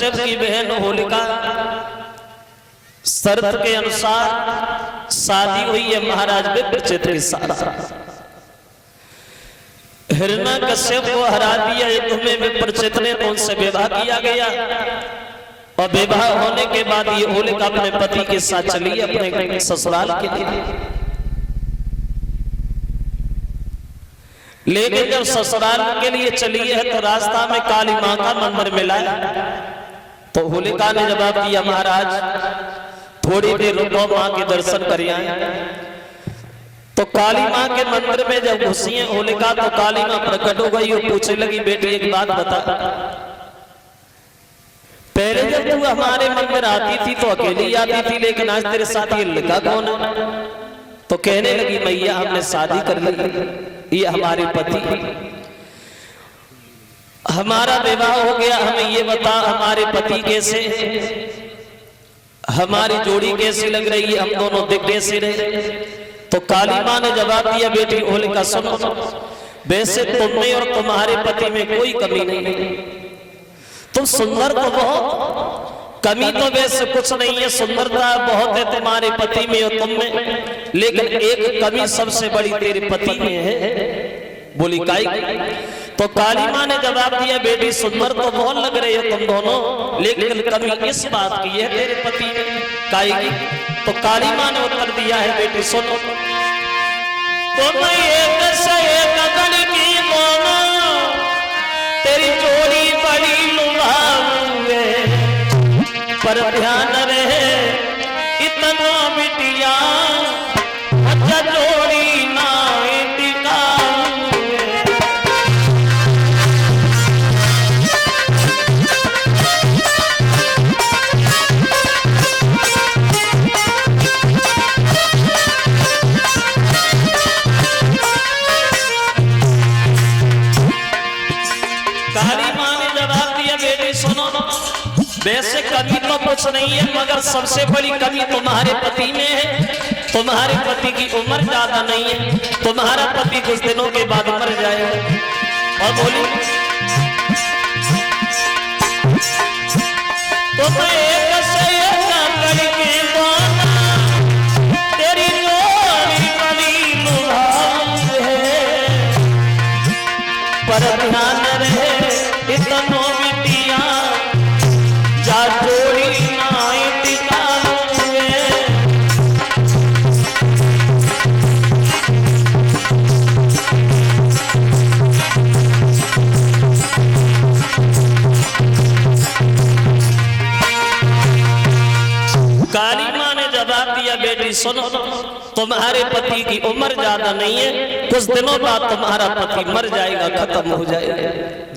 की बहन होलिका शर्त के अनुसार शादी हुई है महाराज विप्रचित्र के साथ। हिरण्यकश्यप को हरा दिया युद्ध में विप्रचित्र ने, तो उनसे विवाह किया गया और विवाह होने के बाद ये होलिका अपने पति के साथ चली अपने ससुराल के लिए। लेकिन जब ससुराल के लिए चली है तो रास्ता में काली मां का मंदिर मिला। तो होलिका ने जवाब दिया, महाराज थोड़ी देर रुको, मां के दर्शन कर आए। तो काली मां के मंदिर में जब घुसी है होलिका तो काली मां प्रकट हो गई और पूछने लगी, बेटी एक बात बता, पहले जब तू हमारे मंदिर आती थी तो अकेली आती थी, लेकिन आज तेरे साथ ये लड़का कौन है? तो कहने लगी, मैया हमने शादी कर ली, ये हमारे पति, हमारा विवाह हो गया, हमें ये बता हमारे पति कैसे, हमारी जोड़ी कैसी लग रही है, हम दोनों दिख कैसे रहे? तो काली मां ने जवाब दिया, बेटी होलिका सुनो, वैसे तुम में और तुम्हारे पति में कोई कमी नहीं है, तुम सुंदर तो बहुत, कमी तो वैसे कुछ नहीं है, सुंदरता बहुत है तुम्हारे पति में और तुम में, लेकिन एक कमी सबसे बड़ी तेरे पति में है। बोली काई? तो काली मां ने जवाब दिया, बेटी सुंदर तो बहुत लग रहे हो तुम दोनों, लेकिन कमी इस बात की है तेरे पति में। काई की? तो काली मां ने उत्तर दिया है, बेटी सुनो, तुम एक से एक लड़की दोनों, तेरी जोड़ी बड़ी लुभाऊ है, पर ध्यान रहे इतना बिटिया अच्छा जोड़ी ना वैसे कमी तो कुछ नहीं है, मगर सबसे बड़ी कमी तुम्हारे पति में है। तुम्हारे पति की उम्र ज्यादा नहीं है, तुम्हारा पति कुछ दिनों के बाद मर जाएगा। और बोली तो मैं एक से एक लड़की दोनों, तेरी जोड़ी बड़ी लुभाऊ है, पर ध्यान रहे इतना बिटिया बेटी सुनो, तुम्हारे पति की उम्र ज्यादा नहीं है, कुछ दिनों बाद तुम्हारा पति मर जाएगा, खत्म हो जाएगा।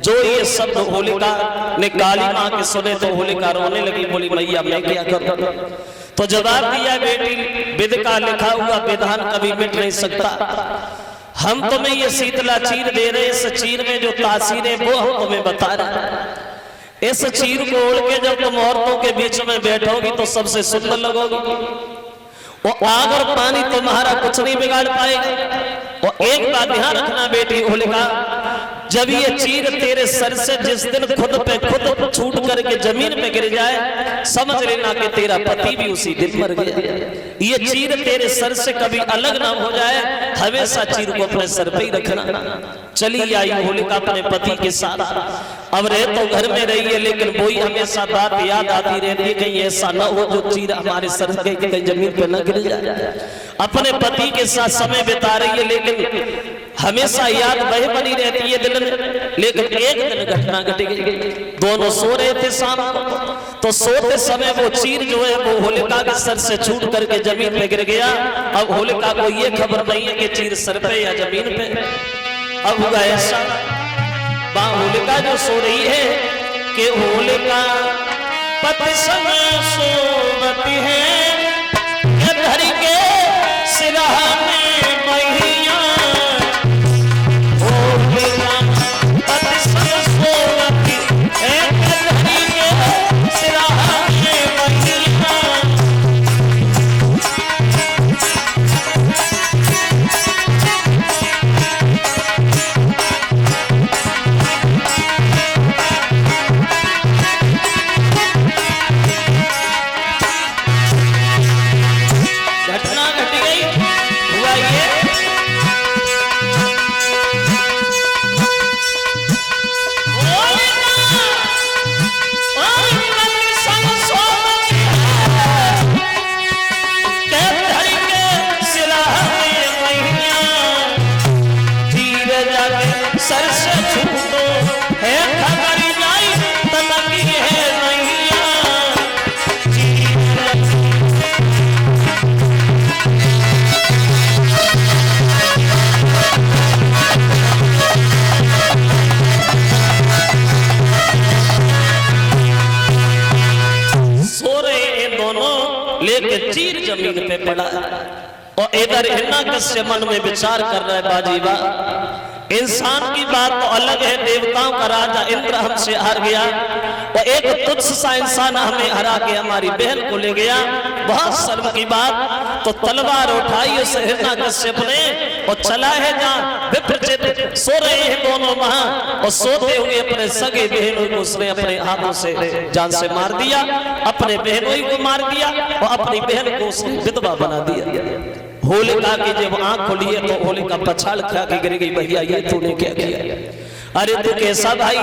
जो ये शब्द होलिका ने काली मां के सुने तो होलिका रोने लगी, बोली मैया मैं क्या करूं? तो जवाब दिया, बेटी विधि का लिखा हुआ विधान कभी मिट नहीं सकता। हम तुम्हें ये शीतला चीर दे रहे, इस चीर में जो तासीर है वो हम तुम्हें बता रहे हैं। इस चीर को ओढ़ के जब तुम औरतों के बीच में बैठोगी तो सबसे सुंदर लगोगी। वो आग और पानी तुम्हारा कुछ नहीं बिगाड़ पाएगा। और एक बात ध्यान रखना बेटी होलिका, जब ये चीर तेरे सर से जिस दिन खुद पे खुद छूट करके जमीन पे गिर जाए, समझ लेना कि तेरा पति भी उसी दिन मर गया। ये चीर तेरे सर से कभी अलग ना हो जाए, हमेशा चीर को अपने सर पे ही रखना। चली आई होलिका अपने पति के साथ, अब रहे तो घर में रही है, लेकिन वही हमेशा बात याद आती रहती है, कहीं ऐसा न हो जो चीर हमारे सर के कहीं जमीन पे न गिर जाए। अपने पति के साथ समय बिता रही है, लेकिन हमेशा याद वही बनी रहती है दिल में। लेकिन एक दिन घटना घट गई, दोनों सो रहे थे शाम को, तो सोते समय वो चीर जो है वो होलिका के सर से छूट करके जमीन पे गिर गया। अब होलिका को ये खबर नहीं है कि चीर सर पे या जमीन पे। अब हुआ ऐसा, होलिका जो सो रही है कि होलिका पति संग सोवती है, धर के सिरहाने मैया, होलिका पति संग सोवती है, धर के सिरहाने मैया। लेके चीर जमीन पे पड़ा और इधर हिरण्यकश्यप मन में विचार कर रहा है, बाजी बा इंसान की बात तो अलग है, देवताओं का राजा इंद्र हमसे हार गया और एक तुच्छ सा इंसान हमें हरा के हमारी बहन को ले गया, बहुत शर्म की बात। तो तलवार उठाई उस हिरण्यकश्यप ने और चला है जहाँ विप्रचित सो रहे हैं दोनों वहां, और सोते हुए अपने सगे बहनों को उसने अपने हाथों से जान से मार दिया, अपने बहनों को मार दिया और अपनी बहन को उसने विधवा बना दिया। होलिका की जब आंख खोली है तो होलिका पछाड़ खा के गिर गई, भैया ये तूने क्या किया? अरे तू कैसा भाई?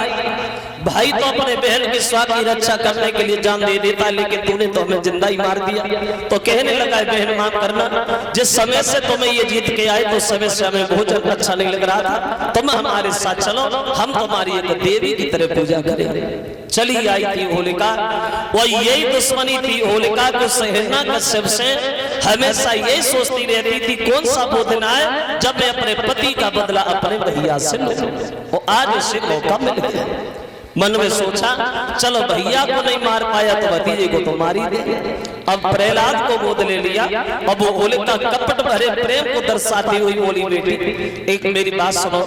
भाई तो अपने बहन के स्वाद की रक्षा करने के लिए जान दे देता, लेकिन तूने तो हमें जिंदा ही मार दिया। तो कहने लगा बहन माफ करना, जिस समय से तुम्हें ये जीत के आए तो समय से हमें भोजन अच्छा नहीं लग रहा था, तुम हमारे साथ चलो, हम तुम्हारी एक देवी की तरह पूजा करें। चली आई थी होलिका, वो यही दुश्मनी थी होलिका को हिरण्यकश्यप से, हमेशा यही सोचती रहती थी कौन सा वो दिन आए जब मैं अपने पति का बदला अपने भैया से लूं, और आज उसे मौका मिल गया। मन में सोचा चलो भैया को नहीं मार पाया तो भतीजे को तो मार ही दे। अब प्रहलाद को गोद ले लिया। अब वो होलिका कपट भरे प्रेम को दर्शाती हुई बोली, बेटी एक मेरी बात सुनो,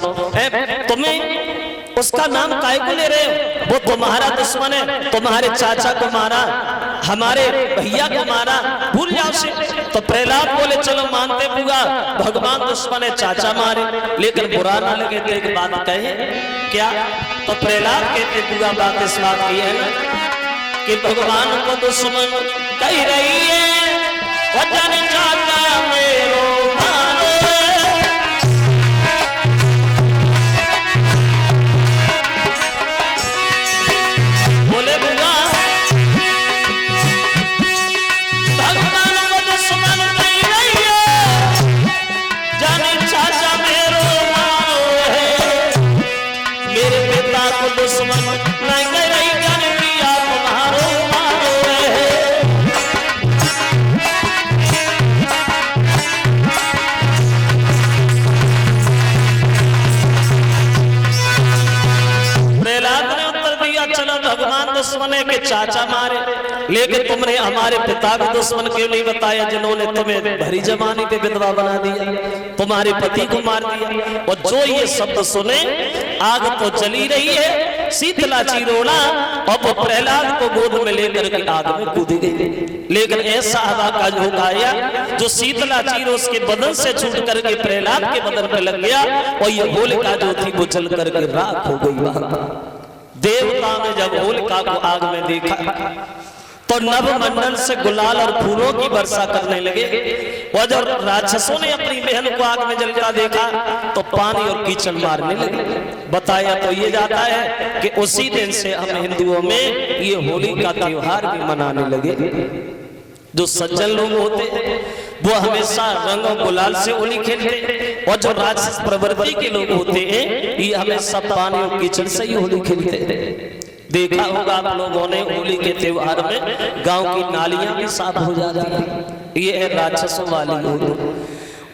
तुम्हें उसका नाम काहे को ले रहे हो? वो तुम्हारा दुश्मन है, तुम्हारे चाचा को मारा, हमारे भैया को मारा, भूल जाओ से। तो प्रहलाद बोले चलो मानते बुआ, भगवान दुश्मन है, चाचा मारे, लेकिन बुरा ना लगे तो एक बात कहे क्या? तो प्रहलाद कहते बुआ बात इस बात की है ना कि भगवान को दुश्मन कह रही है, वचन चाचा मेरो दुश्मन नहीं रही जान पिया तुम्हारो मारो है। प्रहलाद ने उत्तर दिया चलो भगवान दुश्मन है कि चाचा मारे, लेकिन तुमने हमारे पिता को दुश्मन क्यों नहीं बताया जिन्होंने तुम्हें भरी जमाने पे विधवा बना दिया, तुम्हारे पति को मार दिया। और जो ये शब्द सुने आग तो जली रही है, शीतला चिरोला और वो प्रहलाद को गोद में लेकर के आग में कूद गई, लेकिन ऐसा हवा का झोंका आया जो शीतला चिरो उसके बदन से छूट करके प्रहलाद के बदन पे लग गया और ये होलिका जो थी वो जल करके राख हो गई। वहां देवता ने जब होलिका को आग में देखा तो नवमंडल से गुलाल और फूलों की वर्षा करने लगे, और जब राक्षसों ने अपनी बहन को आग में जलता देखा तो पानी और कीचड़ मारने लगे। बताया तो ये जाता है कि उसी दिन से हम हिंदुओं में ये होली का त्योहार भी मनाने लगे। जो सज्जन लोग होते हैं वो हमेशा रंग और गुलाल से होली खेलते, और जो राक्षस प्रवृत्ति के लोग होते हैं ये हमेशा पानी और कीचड़ से ही होली खेलते हैं। देखा होगा आप लोगों ने होली के त्योहार में गांव की नालियां भी साफ हो जाती हैं, ये है राक्षसों वाली होली।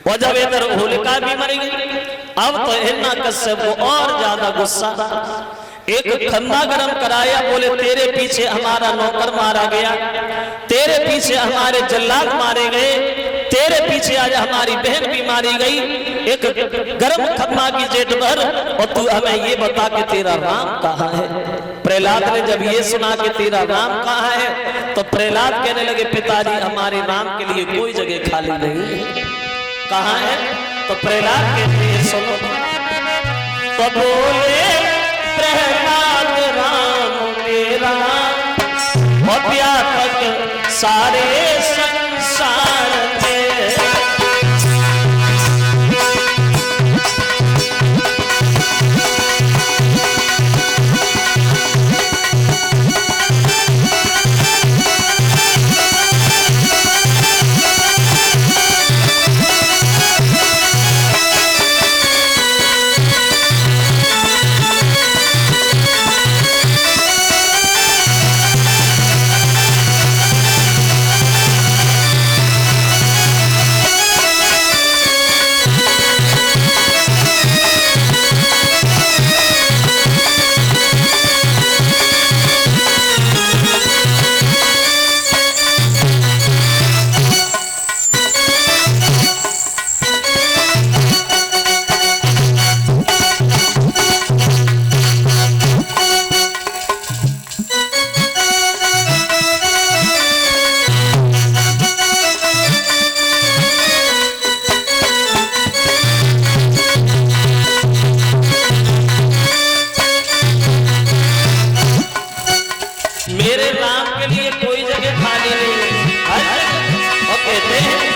और जब इधर होलिका भी मर गई, अब तो हिरण्यकश्यप को और ज्यादा गुस्सा, एक खंदा गरम कराया, बोले तेरे पीछे हमारा नौकर मारा गया, तेरे पीछे हमारे जल्लाद मारे गए, तेरे पीछे आज हमारी बहन भी मारी गई, एक गरम खम्मा की जेठ भर, और तू हमें ये बता कि तेरा राम कहाँ है? प्रहलाद ने जब ये सुना कि तेरा राम कहाँ है तो प्रहलाद कहने लगे पिताजी हमारे राम के लिए कोई जगह खाली नहीं है, कहाँ है? तो प्रहलाद कहते हैं सुनो, तो बोले प्रहलाद राम तेरा व्यापक सारे संसार में। मेरे राम के लिए कोई जगह खाली नहीं है। और कहते हैं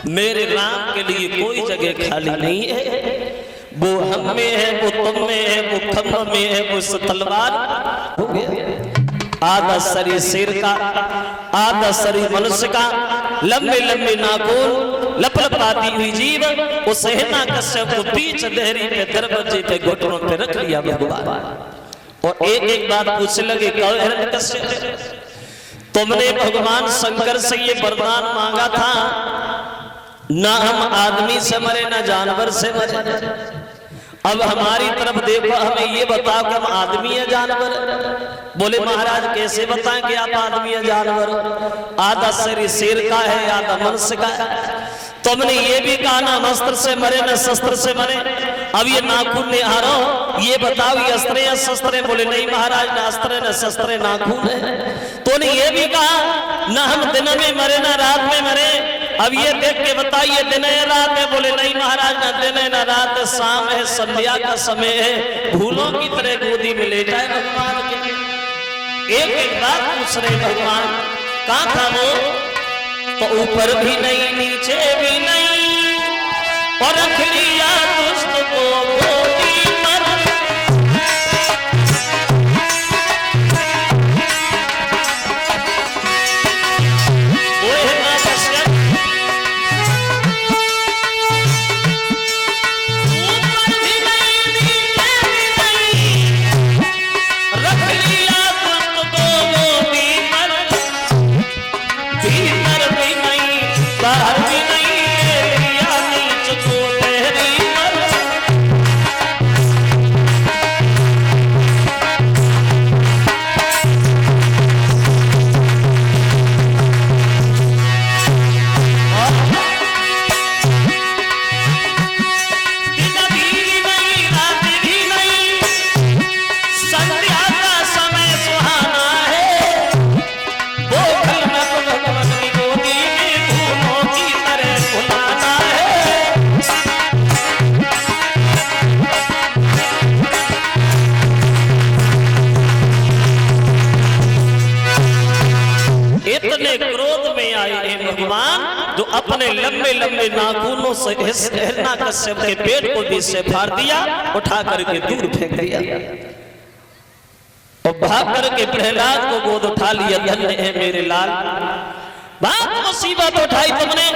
मेरे राम के लिए कोई जगह खाली नहीं है। वो हम में है, वो तुम में है, वो खम्भ में है, वो तलवार हो गया। आधा शरीर शेर का, आधा शरीर मनुष्य का, लंबे लंबे नाखून, लपलपाती हुई जीव, उस हिरण्यकश्यप को बीच देहरी पे दरवाजे पे घुटनों पे रख लिया भगवान। और एक एक बात पूछने लगे, कहो हिरण्यकश्यप, तुमने भगवान शंकर से ये वरदान मांगा था, ना हम आदमी से मरे ना जानवर से मरे, अब हमारी तरफ देखो, हमें ये बताओ कि हम आदमी है जानवर? बोले महाराज कैसे बताएं कि आप आदमी है जानवर? आधा शरीर शेर का है, आधा मनुष्य का है। तुमने ये भी कहा ना हम अस्त्र से मरे ना शस्त्र से मरे, अब ये नाखून ले आ रहा हो, ये बताओ ये अस्त्र या शस्त्र है? बोले नहीं महाराज, ना अस्त्र ना शस्त्र नाखून है। तूने ये भी कहा ना हम दिन में मरे ना रात में मरे, अब ये देख के बताइए दिन है रात है? बोले नहीं महाराज, ना दिन है ना रात है, शाम है, संध्या का समय है, भूलों की तरह गोदी में ले जाए भगवान के। एक एक बात पूछ रहे भगवान, कहाँ था वो? तो ऊपर भी नहीं नीचे भी नहीं, और रख लिया दुष्ट को गोदी पर। जो अपने लंबे लंबे नाखूनों से हिरण्यकश्यप के पेट को भी से फाड़ दिया, उठा करके दूर फेंक दिया, और भाग करके प्रहलाद को गोद उठा लिया। धन्य है मेरे लाल, बात मुसीबत उठाई तुमने,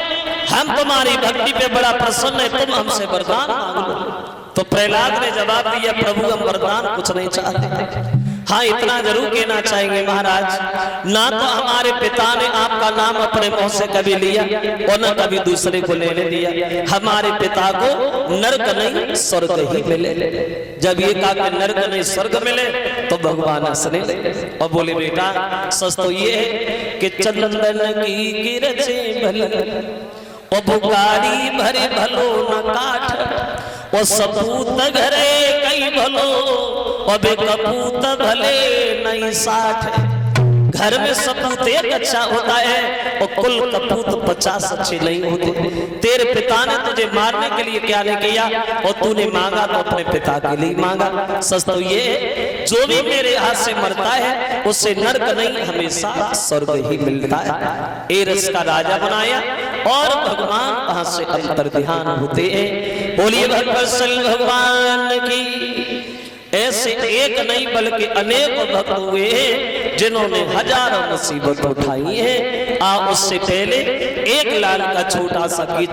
हम तुम्हारी भक्ति पे बड़ा प्रसन्न है, तुम हमसे वरदान मांग लो। तो प्रहलाद ने जवाब दिया, प्रभु हम वरदान कुछ नहीं चाहते, हाँ इतना जरूर कहना चाहेंगे महाराज, ना तो हमारे पिता ने आपका नाम अपने मुंह से कभी लिया और न कभी दूसरे को लेने दिया। हमारे पिता को नरक नहीं स्वर्ग ही मिले। जब ये कहा कि नरक नहीं स्वर्ग मिले तो भगवान हंसने लगे और बोले बेटा सच तो ये है कि चंदन की गिरजे भले और बुगाड़ी भरे भलो न काठ और सपूत घरे कई भलो और बेकपूत भले नहीं साठ। घर में सपूत एक अच्छा होता है और कुल कपूत 50 अच्छे नहीं होते। तेरे पिता ने तुझे मारने के लिए क्या नहीं किया और तूने मांगा तो अपने पिता के लिए मांगा। सच तो ये जो भी मेरे हाथ से मरता है उससे नरक नहीं हमेशा स्वर्ग ही मिलता है। एरस का राजा बनाया और भगवान वहां से अंतर्ध्यान होते हैं। बोलिए भगवान की। ऐसे एक नहीं बल्कि अनेक भक्त हुए हैं जिन्होंने हजारों मुसीबत उठाई है। उससे पहले एक लाल का छोटा सा गीत